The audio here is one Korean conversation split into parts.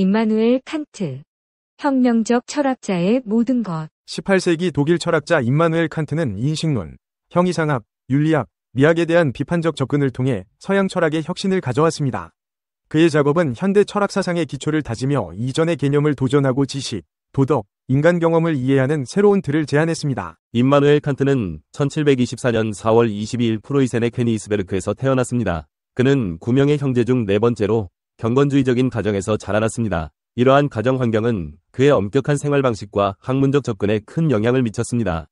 임마누엘 칸트. 혁명적 철학자의 모든 것. 18세기 독일 철학자 임마누엘 칸트는 인식론, 형이상학, 윤리학, 미학에 대한 비판적 접근을 통해 서양 철학의 혁신을 가져왔습니다. 그의 작업은 현대 철학 사상의 기초를 다지며 이전의 개념을 도전하고 지식, 도덕, 인간 경험을 이해하는 새로운 틀을 제안했습니다. 임마누엘 칸트는 1724년 4월 22일 프로이센의 케니히스베르크에서 태어났습니다. 그는 9명의 형제 중 네 번째로 경건주의적인 가정에서 자라났습니다. 이러한 가정 환경은 그의 엄격한 생활 방식과 학문적 접근에 큰 영향을 미쳤습니다.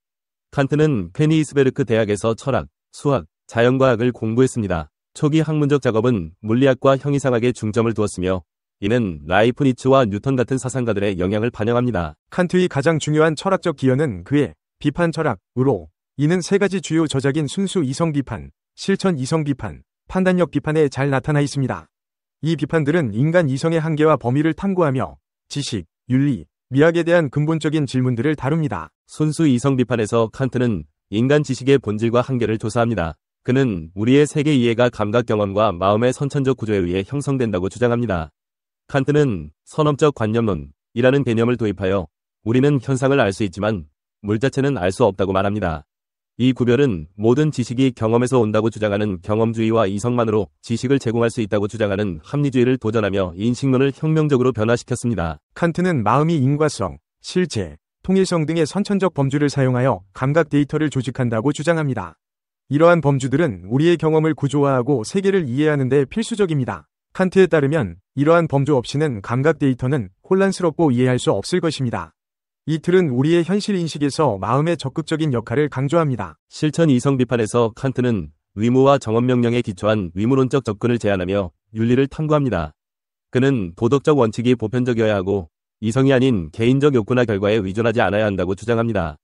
칸트는 케니히스베르크 대학에서 철학, 수학, 자연과학을 공부했습니다. 초기 학문적 작업은 물리학과 형이상학에 중점을 두었으며 이는 라이프니츠와 뉴턴 같은 사상가들의 영향을 반영합니다. 칸트의 가장 중요한 철학적 기여는 그의 비판 철학으로, 이는 세 가지 주요 저작인 순수 이성 비판, 실천 이성 비판, 판단력 비판에 잘 나타나 있습니다. 이 비판들은 인간 이성의 한계와 범위를 탐구하며 지식, 윤리, 미학에 대한 근본적인 질문들을 다룹니다. 순수 이성 비판에서 칸트는 인간 지식의 본질과 한계를 조사합니다. 그는 우리의 세계 이해가 감각 경험과 마음의 선천적 구조에 의해 형성된다고 주장합니다. 칸트는 선험적 관념론이라는 개념을 도입하여 우리는 현상을 알 수 있지만 물 자체는 알 수 없다고 말합니다. 이 구별은 모든 지식이 경험에서 온다고 주장하는 경험주의와 이성만으로 지식을 제공할 수 있다고 주장하는 합리주의를 도전하며 인식론을 혁명적으로 변화시켰습니다. 칸트는 마음이 인과성, 실제, 통일성 등의 선천적 범주를 사용하여 감각 데이터를 조직한다고 주장합니다. 이러한 범주들은 우리의 경험을 구조화하고 세계를 이해하는 데 필수적입니다. 칸트에 따르면 이러한 범주 없이는 감각 데이터는 혼란스럽고 이해할 수 없을 것입니다. 이 틀은 우리의 현실 인식에서 마음의 적극적인 역할을 강조합니다. 실천 이성 비판에서 칸트는 의무와 정언명령에 기초한 의무론적 접근을 제안하며 윤리를 탐구합니다. 그는 도덕적 원칙이 보편적이어야 하고 이성이 아닌 개인적 욕구나 결과에 의존하지 않아야 한다고 주장합니다.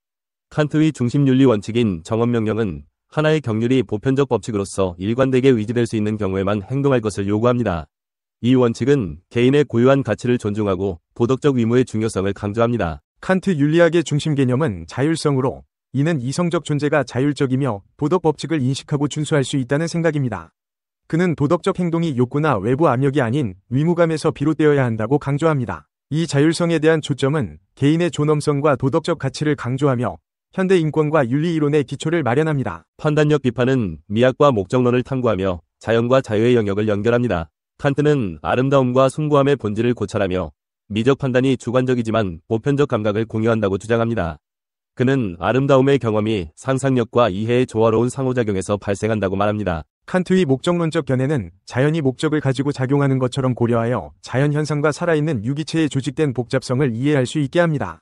칸트의 중심 윤리 원칙인 정언명령은 하나의 경륜이 보편적 법칙으로서 일관되게 의지될 수 있는 경우에만 행동할 것을 요구합니다. 이 원칙은 개인의 고유한 가치를 존중하고 도덕적 의무의 중요성을 강조합니다. 칸트 윤리학의 중심 개념은 자율성으로, 이는 이성적 존재가 자율적이며 도덕 법칙을 인식하고 준수할 수 있다는 생각입니다. 그는 도덕적 행동이 욕구나 외부 압력이 아닌 의무감에서 비롯되어야 한다고 강조합니다. 이 자율성에 대한 초점은 개인의 존엄성과 도덕적 가치를 강조하며 현대 인권과 윤리 이론의 기초를 마련합니다. 판단력 비판은 미학과 목적론을 탐구하며 자연과 자유의 영역을 연결합니다. 칸트는 아름다움과 숭고함의 본질을 고찰하며 미적 판단이 주관적이지만 보편적 감각을 공유한다고 주장합니다. 그는 아름다움의 경험이 상상력과 이해의 조화로운 상호작용에서 발생한다고 말합니다. 칸트의 목적론적 견해는 자연이 목적을 가지고 작용하는 것처럼 고려하여 자연 현상과 살아있는 유기체의 조직된 복잡성을 이해할 수 있게 합니다.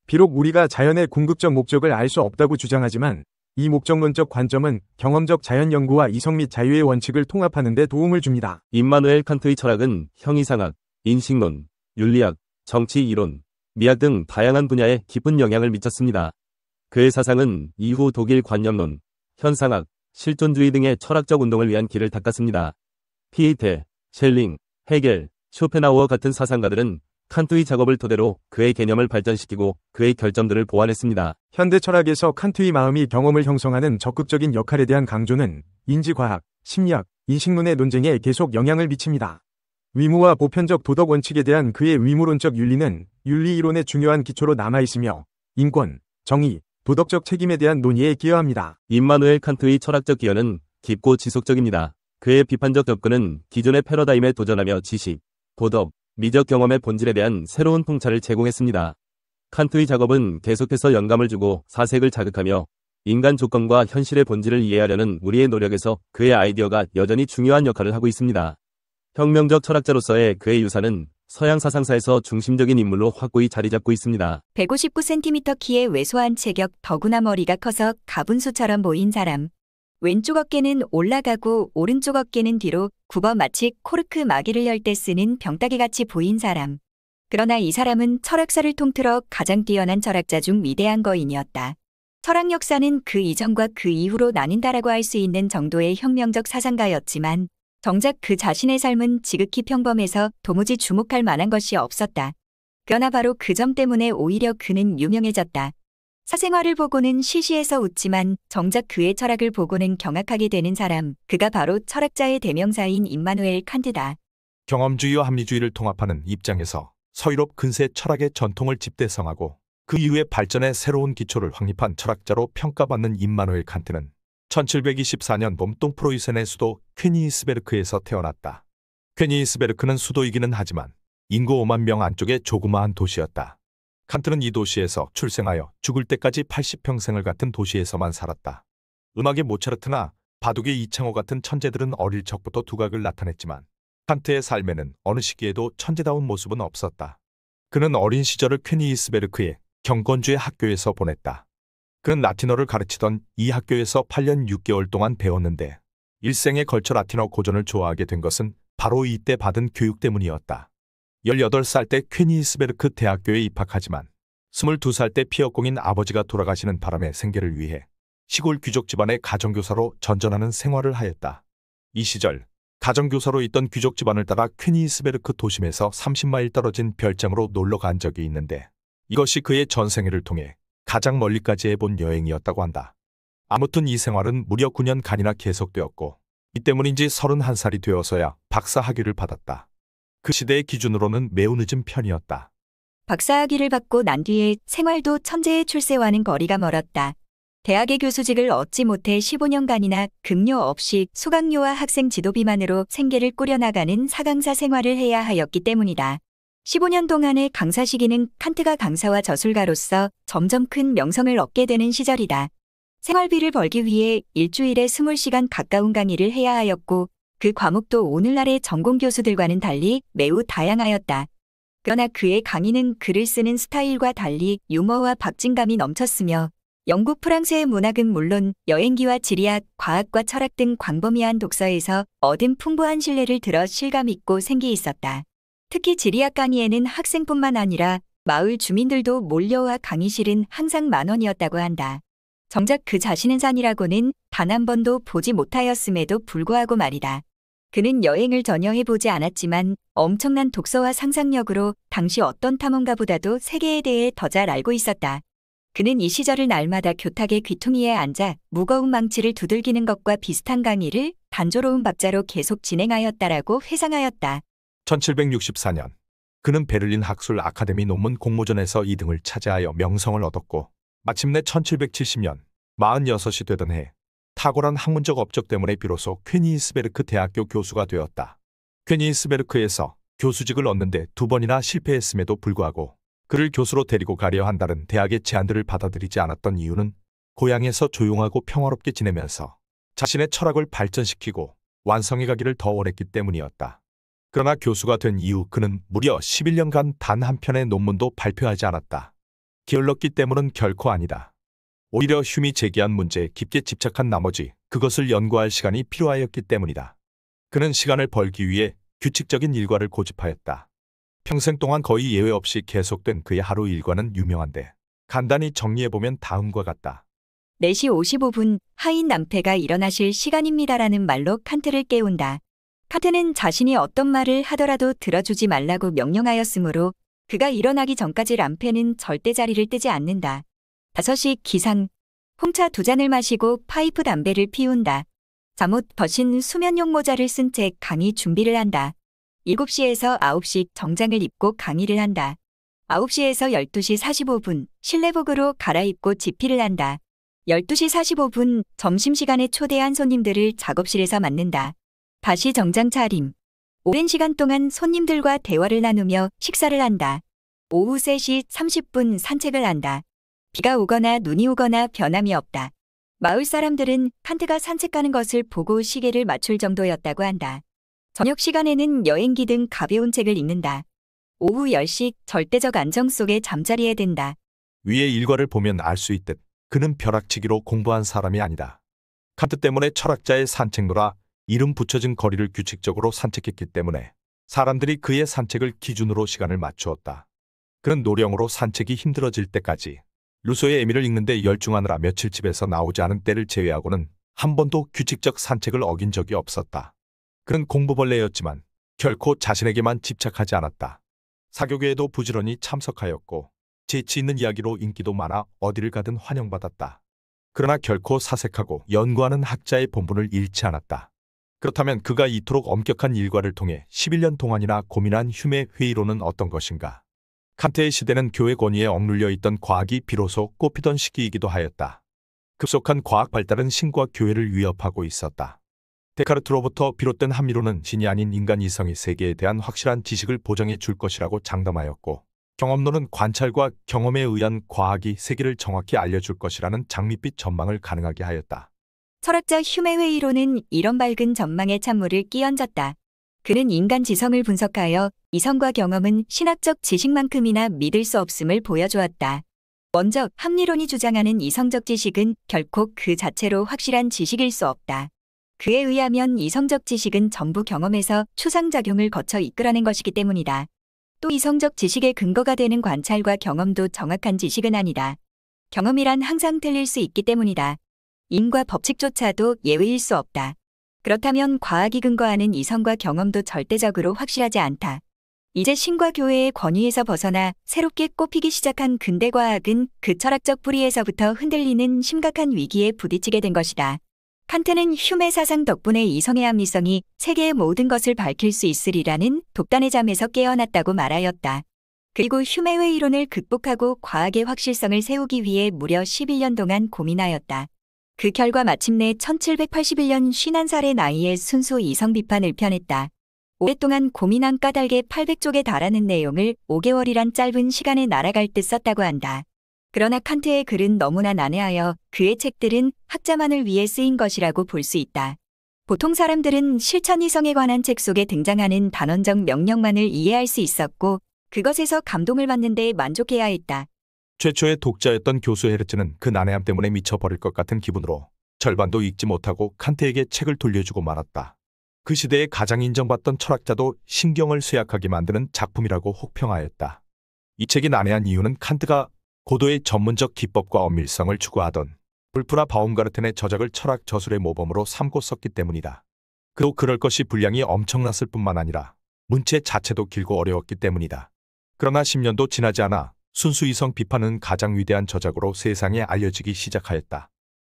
비록 우리가 자연의 궁극적 목적을 알 수 없다고 주장하지만 이 목적론적 관점은 경험적 자연 연구와 이성 및 자유의 원칙을 통합하는 데 도움을 줍니다. 임마누엘 칸트의 철학은 형이상학, 인식론, 윤리학, 정치 이론, 미학 등 다양한 분야에 깊은 영향을 미쳤습니다. 그의 사상은 이후 독일 관념론, 현상학, 실존주의 등의 철학적 운동을 위한 길을 닦았습니다. 피에테, 셸링, 헤겔, 쇼펜하우어 같은 사상가들은 칸트의 작업을 토대로 그의 개념을 발전시키고 그의 결점들을 보완했습니다. 현대 철학에서 칸트의 마음이 경험을 형성하는 적극적인 역할에 대한 강조는 인지과학, 심리학, 인식론의 논쟁에 계속 영향을 미칩니다. 의무와 보편적 도덕 원칙에 대한 그의 의무론적 윤리는 윤리 이론의 중요한 기초로 남아있으며 인권, 정의, 도덕적 책임에 대한 논의에 기여합니다. 임마누엘 칸트의 철학적 기여는 깊고 지속적입니다. 그의 비판적 접근은 기존의 패러다임에 도전하며 지식, 도덕, 미적 경험의 본질에 대한 새로운 통찰을 제공했습니다. 칸트의 작업은 계속해서 영감을 주고 사색을 자극하며 인간 조건과 현실의 본질을 이해하려는 우리의 노력에서 그의 아이디어가 여전히 중요한 역할을 하고 있습니다. 혁명적 철학자로서의 그의 유산은 서양 사상사에서 중심적인 인물로 확고히 자리 잡고 있습니다. 159cm 키의 왜소한 체격, 더구나 머리가 커서 가분수처럼 보인 사람. 왼쪽 어깨는 올라가고 오른쪽 어깨는 뒤로 굽어 마치 코르크 마개를 열 때 쓰는 병따개같이 보인 사람. 그러나 이 사람은 철학사를 통틀어 가장 뛰어난 철학자 중 위대한 거인이었다. 철학 역사는 그 이전과 그 이후로 나뉜다라고 할 수 있는 정도의 혁명적 사상가였지만 정작 그 자신의 삶은 지극히 평범해서 도무지 주목할 만한 것이 없었다. 그러나 바로 그 점 때문에 오히려 그는 유명해졌다. 사생활을 보고는 시시해서 웃지만 정작 그의 철학을 보고는 경악하게 되는 사람, 그가 바로 철학자의 대명사인 임마누엘 칸트다. 경험주의와 합리주의를 통합하는 입장에서 서유럽 근세 철학의 전통을 집대성하고 그 이후의 발전에 새로운 기초를 확립한 철학자로 평가받는 임마누엘 칸트는 1724년 봄 동프로이센의 수도 퀘니히스베르크에서 태어났다. 퀘니히스베르크는 수도이기는 하지만 인구 5만 명 안쪽의 조그마한 도시였다. 칸트는 이 도시에서 출생하여 죽을 때까지 80평생을 같은 도시에서만 살았다. 음악의 모차르트나 바둑의 이창호 같은 천재들은 어릴 적부터 두각을 나타냈지만 칸트의 삶에는 어느 시기에도 천재다운 모습은 없었다. 그는 어린 시절을 퀘니히스베르크의 경건주의 학교에서 보냈다. 그는 라틴어를 가르치던 이 학교에서 8년 6개월 동안 배웠는데 일생에 걸쳐 라틴어 고전을 좋아하게 된 것은 바로 이때 받은 교육 때문이었다. 18살 때 퀘니히스베르크 대학교에 입학하지만 22살 때 피어공인 아버지가 돌아가시는 바람에 생계를 위해 시골 귀족 집안의 가정교사로 전전하는 생활을 하였다. 이 시절 가정교사로 있던 귀족 집안을 따라 퀘니히스베르크 도심에서 30마일 떨어진 별장으로 놀러 간 적이 있는데 이것이 그의 전생애를 통해 가장 멀리까지 해본 여행이었다고 한다. 아무튼 이 생활은 무려 9년간이나 계속되었고 이 때문인지 31살이 되어서야 박사 학위를 받았다. 그 시대의 기준으로는 매우 늦은 편이었다. 박사 학위를 받고 난 뒤에 생활도 천재의 출세와는 거리가 멀었다. 대학의 교수직을 얻지 못해 15년간이나 급료 없이 수강료와 학생 지도비만으로 생계를 꾸려나가는 사강사 생활을 해야 하였기 때문이다. 15년 동안의 강사 시기는 칸트가 강사와 저술가로서 점점 큰 명성을 얻게 되는 시절이다. 생활비를 벌기 위해 일주일에 20시간 가까운 강의를 해야 하였고 그 과목도 오늘날의 전공 교수들과는 달리 매우 다양하였다. 그러나 그의 강의는 글을 쓰는 스타일과 달리 유머와 박진감이 넘쳤으며 영국 프랑스의 문학은 물론 여행기와 지리학, 과학과 철학 등 광범위한 독서에서 얻은 풍부한 신뢰를 들어 실감 있고 생기 있었다. 특히 지리학 강의에는 학생뿐만 아니라 마을 주민들도 몰려와 강의실은 항상 만원이었다고 한다. 정작 그 자신은 산이라고는 단 한 번도 보지 못하였음에도 불구하고 말이다. 그는 여행을 전혀 해보지 않았지만 엄청난 독서와 상상력으로 당시 어떤 탐험가보다도 세계에 대해 더 잘 알고 있었다. 그는 이 시절을 날마다 교탁의 귀퉁이에 앉아 무거운 망치를 두들기는 것과 비슷한 강의를 단조로운 박자로 계속 진행하였다라고 회상하였다. 1764년 그는 베를린 학술 아카데미 논문 공모전에서 2등을 차지하여 명성을 얻었고 마침내 1770년 46이 되던 해 탁월한 학문적 업적 때문에 비로소 퀘니히스베르크 대학교 교수가 되었다. 퀘니히스베르크에서 교수직을 얻는데 2번이나 실패했음에도 불구하고 그를 교수로 데리고 가려 한다는 대학의 제안들을 받아들이지 않았던 이유는 고향에서 조용하고 평화롭게 지내면서 자신의 철학을 발전시키고 완성해 가기를 더 원했기 때문이었다. 그러나 교수가 된 이후 그는 무려 11년간 단 한 편의 논문도 발표하지 않았다. 게을렀기 때문은 결코 아니다. 오히려 흉이 제기한 문제에 깊게 집착한 나머지 그것을 연구할 시간이 필요하였기 때문이다. 그는 시간을 벌기 위해 규칙적인 일과를 고집하였다. 평생 동안 거의 예외 없이 계속된 그의 하루 일과는 유명한데 간단히 정리해보면 다음과 같다. 4시 55분 하인 남패가 일어나실 시간입니다라는 말로 칸트를 깨운다. 칸트는 자신이 어떤 말을 하더라도 들어주지 말라고 명령하였으므로 그가 일어나기 전까지 람페는 절대 자리를 뜨지 않는다. 5시 기상 홍차 2잔을 마시고 파이프 담배를 피운다. 잠옷 벗은 수면용 모자를 쓴 채 강의 준비를 한다. 7시에서 9시 정장을 입고 강의를 한다. 9시에서 12시 45분 실내복으로 갈아입고 집필을 한다. 12시 45분 점심시간에 초대한 손님들을 작업실에서 만난다. 다시 정장 차림. 오랜 시간 동안 손님들과 대화를 나누며 식사를 한다. 오후 3시 30분 산책을 한다. 비가 오거나 눈이 오거나 변함이 없다. 마을 사람들은 칸트가 산책 가는 것을 보고 시계를 맞출 정도였다고 한다. 저녁 시간에는 여행기 등 가벼운 책을 읽는다. 오후 10시 절대적 안정 속에 잠자리에 든다. 위의 일과를 보면 알 수 있듯 그는 벼락치기로 공부한 사람이 아니다. 칸트 때문에 철학자의 산책로라 이름 붙여진 거리를 규칙적으로 산책했기 때문에 사람들이 그의 산책을 기준으로 시간을 맞추었다. 그는 노령으로 산책이 힘들어질 때까지 루소의 에밀을 읽는데 열중하느라 며칠 집에서 나오지 않은 때를 제외하고는 한 번도 규칙적 산책을 어긴 적이 없었다. 그는 공부벌레였지만 결코 자신에게만 집착하지 않았다. 사교계에도 부지런히 참석하였고 재치 있는 이야기로 인기도 많아 어디를 가든 환영받았다. 그러나 결코 사색하고 연구하는 학자의 본분을 잃지 않았다. 그렇다면 그가 이토록 엄격한 일과를 통해 11년 동안이나 고민한 휴메 회의론은 어떤 것인가? 칸트의 시대는 교회 권위에 억눌려 있던 과학이 비로소 꽃피던 시기이기도 하였다. 급속한 과학 발달은 신과 교회를 위협하고 있었다. 데카르트로부터 비롯된 합리론은 신이 아닌 인간 이성이 세계에 대한 확실한 지식을 보장해 줄 것이라고 장담하였고, 경험론은 관찰과 경험에 의한 과학이 세계를 정확히 알려줄 것이라는 장밋빛 전망을 가능하게 하였다. 철학자 휴메 회의론은 이런 밝은 전망의 찬물을 끼얹었다. 그는 인간 지성을 분석하여 이성과 경험은 신학적 지식만큼이나 믿을 수 없음을 보여주었다. 먼저 합리론이 주장하는 이성적 지식은 결코 그 자체로 확실한 지식일 수 없다. 그에 의하면 이성적 지식은 전부 경험에서 추상작용을 거쳐 이끌어낸 것이기 때문이다. 또 이성적 지식의 근거가 되는 관찰과 경험도 정확한 지식은 아니다. 경험이란 항상 틀릴 수 있기 때문이다. 인과 법칙조차도 예외일 수 없다. 그렇다면 과학이 근거하는 이성과 경험도 절대적으로 확실하지 않다. 이제 신과 교회의 권위에서 벗어나 새롭게 꽃피기 시작한 근대과학은 그 철학적 뿌리에서부터 흔들리는 심각한 위기에 부딪히게 된 것이다. 칸트는 휴메 사상 덕분에 이성의 합리성이 세계의 모든 것을 밝힐 수 있으리라는 독단의 잠에서 깨어났다고 말하였다. 그리고 휴메 회의론을 극복하고 과학의 확실성을 세우기 위해 무려 11년 동안 고민하였다. 그 결과 마침내 1781년 51살의 나이에 순수 이성 비판을 펴냈다. 오랫동안 고민한 까닭에 800쪽에 달하는 내용을 5개월이란 짧은 시간에 날아갈 듯 썼다고 한다. 그러나 칸트의 글은 너무나 난해하여 그의 책들은 학자만을 위해 쓰인 것이라고 볼 수 있다. 보통 사람들은 실천 이성에 관한 책 속에 등장하는 단언적 명령만을 이해할 수 있었고 그것에서 감동을 받는 데 만족해야 했다. 최초의 독자였던 교수 헤르츠는 그 난해함 때문에 미쳐버릴 것 같은 기분으로 절반도 읽지 못하고 칸트에게 책을 돌려주고 말았다. 그 시대에 가장 인정받던 철학자도 신경을 쇠약하게 만드는 작품이라고 혹평하였다. 이 책이 난해한 이유는 칸트가 고도의 전문적 기법과 엄밀성을 추구하던 울프나 바움가르텐의 저작을 철학 저술의 모범으로 삼고 썼기 때문이다. 또 그럴 것이 분량이 엄청났을 뿐만 아니라 문체 자체도 길고 어려웠기 때문이다. 그러나 10년도 지나지 않아 순수 이성 비판은 가장 위대한 저작으로 세상에 알려지기 시작하였다.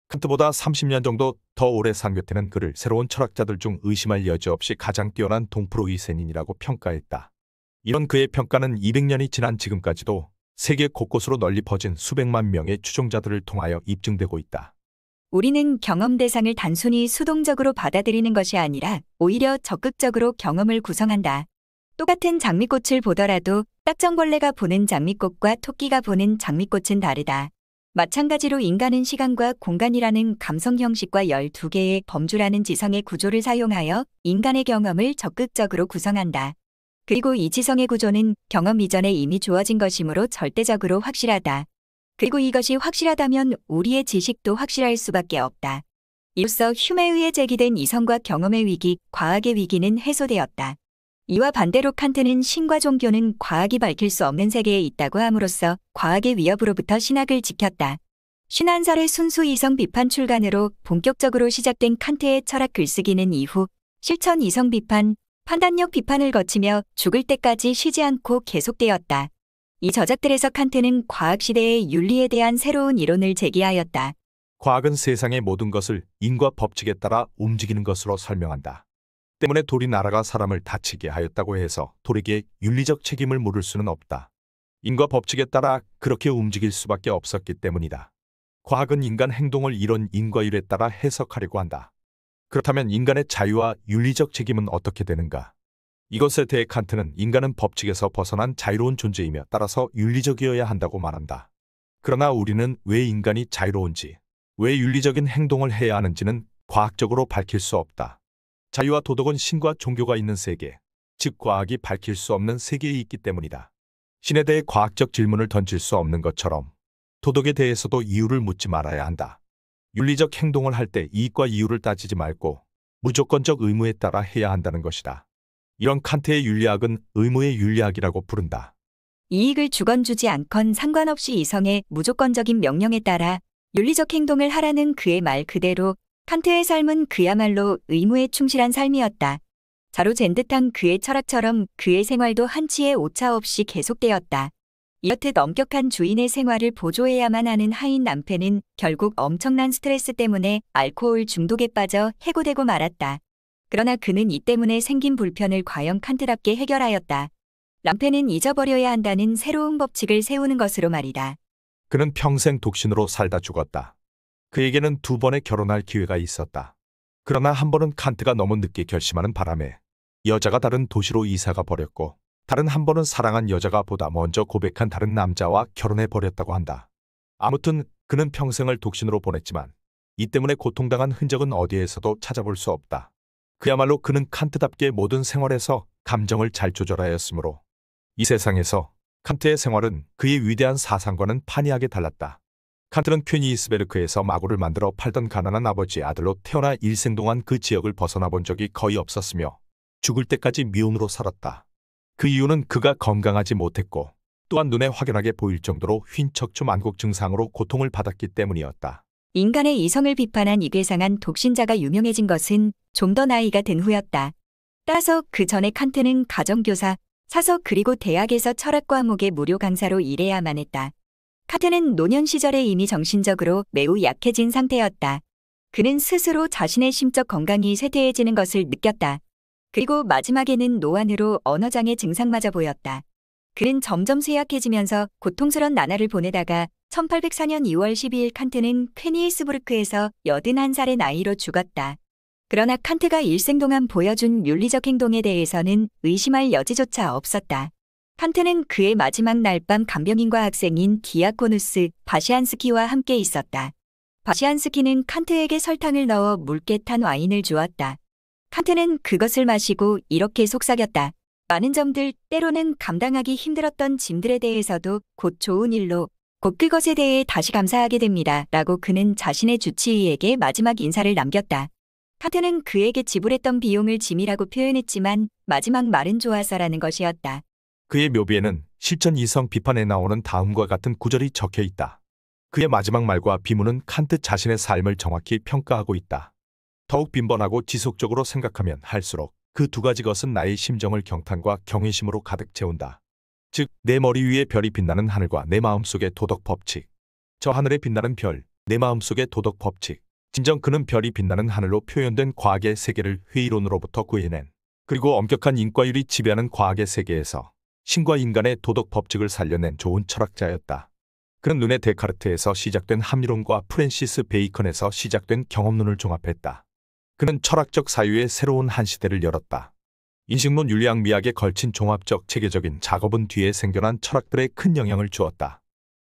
칸트보다 30년 정도 더 오래 산 괴테는 그를 새로운 철학자들 중 의심할 여지 없이 가장 뛰어난 동프로이센인이라고 평가했다. 이런 그의 평가는 200년이 지난 지금까지도 세계 곳곳으로 널리 퍼진 수백만 명의 추종자들을 통하여 입증되고 있다. 우리는 경험 대상을 단순히 수동적으로 받아들이는 것이 아니라 오히려 적극적으로 경험을 구성한다. 똑같은 장미꽃을 보더라도 딱정벌레가 보는 장미꽃과 토끼가 보는 장미꽃은 다르다. 마찬가지로 인간은 시간과 공간이라는 감성 형식과 12개의 범주라는 지성의 구조를 사용하여 인간의 경험을 적극적으로 구성한다. 그리고 이 지성의 구조는 경험 이전에 이미 주어진 것이므로 절대적으로 확실하다. 그리고 이것이 확실하다면 우리의 지식도 확실할 수밖에 없다. 이로써 휴메에 의해 제기된 이성과 경험의 위기, 과학의 위기는 해소되었다. 이와 반대로 칸트는 신과 종교는 과학이 밝힐 수 없는 세계에 있다고 함으로써 과학의 위협으로부터 신학을 지켰다. 51살의 순수 이성 비판 출간으로 본격적으로 시작된 칸트의 철학 글쓰기는 이후 실천 이성 비판, 판단력 비판을 거치며 죽을 때까지 쉬지 않고 계속되었다. 이 저작들에서 칸트는 과학시대의 윤리에 대한 새로운 이론을 제기하였다. 과학은 세상의 모든 것을 인과 법칙에 따라 움직이는 것으로 설명한다. 때문에 돌이 날아가 사람을 다치게 하였다고 해서 돌에게 윤리적 책임을 물을 수는 없다. 인과 법칙에 따라 그렇게 움직일 수밖에 없었기 때문이다. 과학은 인간 행동을 이런 인과율에 따라 해석하려고 한다. 그렇다면 인간의 자유와 윤리적 책임은 어떻게 되는가? 이것에 대해 칸트는 인간은 법칙에서 벗어난 자유로운 존재이며 따라서 윤리적이어야 한다고 말한다. 그러나 우리는 왜 인간이 자유로운지, 왜 윤리적인 행동을 해야 하는지는 과학적으로 밝힐 수 없다. 자유와 도덕은 신과 종교가 있는 세계, 즉 과학이 밝힐 수 없는 세계에 있기 때문이다. 신에 대해 과학적 질문을 던질 수 없는 것처럼 도덕에 대해서도 이유를 묻지 말아야 한다. 윤리적 행동을 할 때 이익과 이유를 따지지 말고 무조건적 의무에 따라 해야 한다는 것이다. 이런 칸트의 윤리학은 의무의 윤리학이라고 부른다. 이익을 주건 주지 않건 상관없이 이성의 무조건적인 명령에 따라 윤리적 행동을 하라는 그의 말 그대로 칸트의 삶은 그야말로 의무에 충실한 삶이었다. 자로 잰 듯한 그의 철학처럼 그의 생활도 한치의 오차 없이 계속되었다. 이렇듯 엄격한 주인의 생활을 보조해야만 하는 하인 남편은 결국 엄청난 스트레스 때문에 알코올 중독에 빠져 해고되고 말았다. 그러나 그는 이 때문에 생긴 불편을 과연 칸트답게 해결하였다. 낭패는 잊어버려야 한다는 새로운 법칙을 세우는 것으로 말이다. 그는 평생 독신으로 살다 죽었다. 그에게는 2번의 결혼할 기회가 있었다. 그러나 한 번은 칸트가 너무 늦게 결심하는 바람에 여자가 다른 도시로 이사가 버렸고, 다른 한 번은 사랑한 여자가 보다 먼저 고백한 다른 남자와 결혼해 버렸다고 한다. 아무튼 그는 평생을 독신으로 보냈지만 이 때문에 고통당한 흔적은 어디에서도 찾아볼 수 없다. 그야말로 그는 칸트답게 모든 생활에서 감정을 잘 조절하였으므로 이 세상에서 칸트의 생활은 그의 위대한 사상과는 판이하게 달랐다. 칸트는 퀘니스베르크에서 마구를 만들어 팔던 가난한 아버지의 아들로 태어나 일생 동안 그 지역을 벗어나 본 적이 거의 없었으며 죽을 때까지 미혼으로 살았다. 그 이유는 그가 건강하지 못했고 또한 눈에 확연하게 보일 정도로 휜 척추 만곡 증상으로 고통을 받았기 때문이었다. 인간의 이성을 비판한 이 괴상한 독신자가 유명해진 것은 좀 더 나이가 든 후였다. 따라서 그 전에 칸트는 가정교사, 사서 그리고 대학에서 철학 과목의 무료 강사로 일해야만 했다. 칸트는 노년 시절에 이미 정신적으로 매우 약해진 상태였다. 그는 스스로 자신의 심적 건강이 쇠퇴해지는 것을 느꼈다. 그리고 마지막에는 노안으로 언어장애 증상마저 보였다. 그는 점점 쇠약해지면서 고통스런 나날을 보내다가 1804년 2월 12일 칸트는 퀘니스부르크에서 81살의 나이로 죽었다. 그러나 칸트가 일생 동안 보여준 윤리적 행동에 대해서는 의심할 여지조차 없었다. 칸트는 그의 마지막 날 밤 간병인과 학생인 디아코누스 바시안스키와 함께 있었다. 바시안스키는 칸트에게 설탕을 넣어 묽게 탄 와인을 주었다. 칸트는 그것을 마시고 이렇게 속삭였다. 많은 점들, 때로는 감당하기 힘들었던 짐들에 대해서도 곧 좋은 일로, 곧 그것에 대해 다시 감사하게 됩니다. 라고 그는 자신의 주치의에게 마지막 인사를 남겼다. 칸트는 그에게 지불했던 비용을 짐이라고 표현했지만 마지막 말은 좋아서라는 것이었다. 그의 묘비에는 실전 이성 비판에 나오는 다음과 같은 구절이 적혀 있다. 그의 마지막 말과 비문은 칸트 자신의 삶을 정확히 평가하고 있다. 더욱 빈번하고 지속적으로 생각하면 할수록 그 2가지 것은 나의 심정을 경탄과 경외심으로 가득 채운다. 즉, 내 머리 위에 별이 빛나는 하늘과 내 마음속의 도덕 법칙. 저 하늘에 빛나는 별, 내 마음속의 도덕 법칙. 진정 그는 별이 빛나는 하늘로 표현된 과학의 세계를 회의론으로부터 구해낸, 그리고 엄격한 인과율이 지배하는 과학의 세계에서 신과 인간의 도덕 법칙을 살려낸 좋은 철학자였다. 그는 르네 데카르트에서 시작된 합리론과 프랜시스 베이컨에서 시작된 경험론을 종합했다. 그는 철학적 사유의 새로운 한 시대를 열었다. 인식론 윤리학 미학에 걸친 종합적 체계적인 작업은 뒤에 생겨난 철학들에 큰 영향을 주었다.